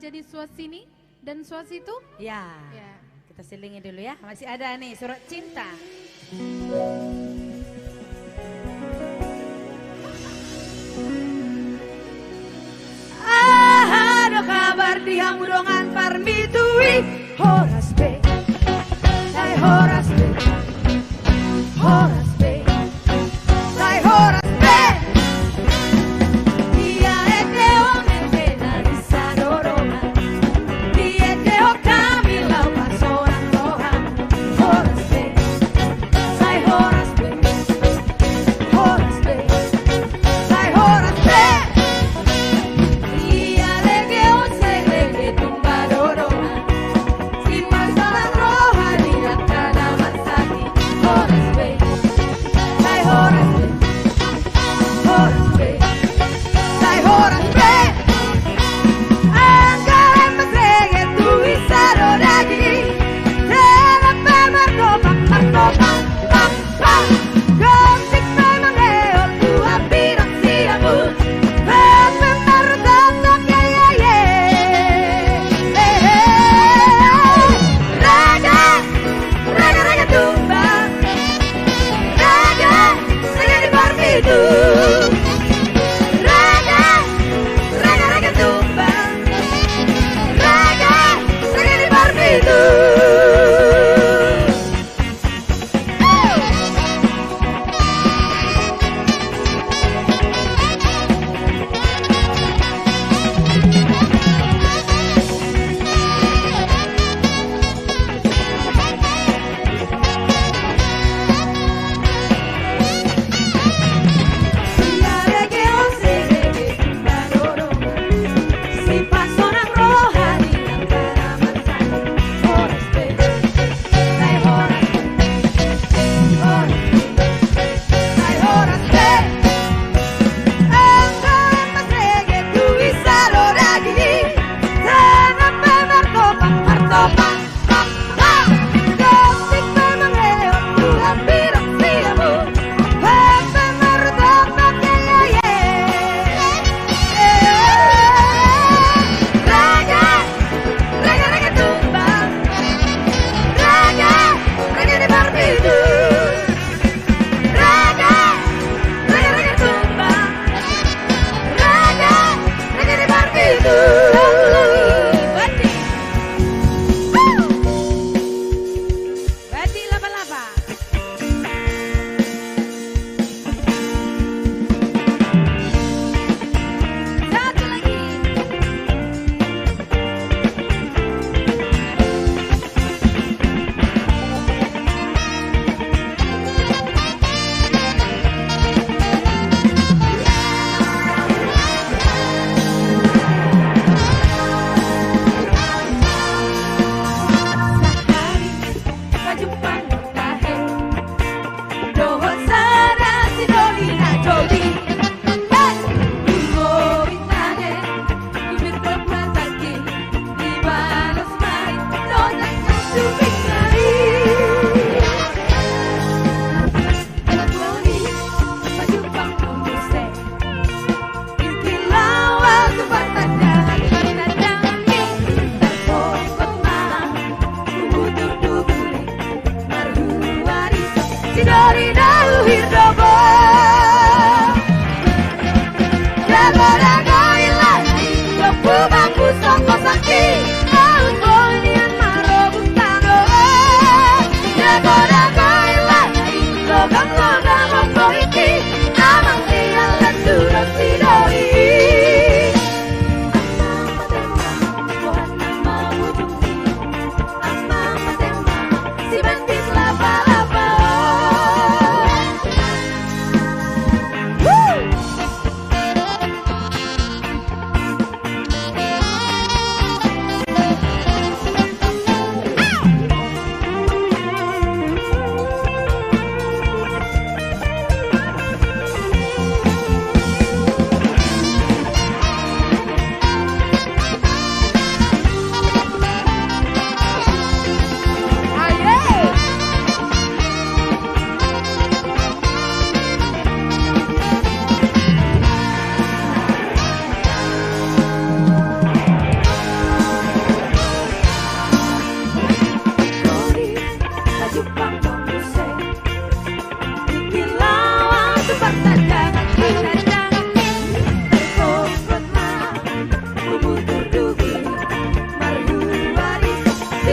jadi Swasini dan Swasitu? Ya. Ya. Kita selingi dulu ya. Masih ada nih surat cinta. Ada kabar di Hamudongan Parmitui Horas B. Lai Horas B. Horas B. Lai Horas B. Dia eteo mentena di Sadorona. Dia eteo kami lau pasoran Tuhan. Horas B. Lai Horas B. Horas B. Lai Horas B. Dia legeo se lege tumba dorona. Si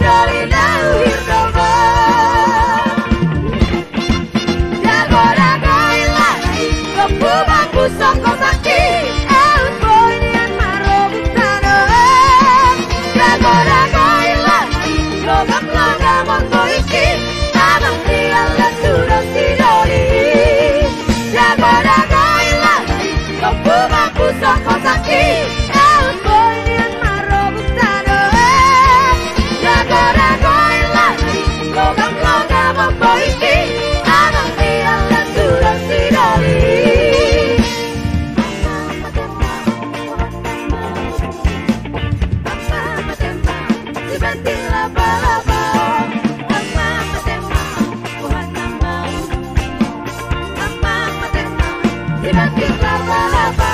doli dau hirdoba Dago-dago ilai Kopu bangku soko sakti Eut boinian maro butano Dago-dago ilai Logam-logam monggo iki Abang tiala sudah si doli Dago-dago ilai Kopu bangku soko sakti Eut boinian maro butano Dago-dago ilai Logam-logam monggo iki Abang tiala sudah si doli Laba-laba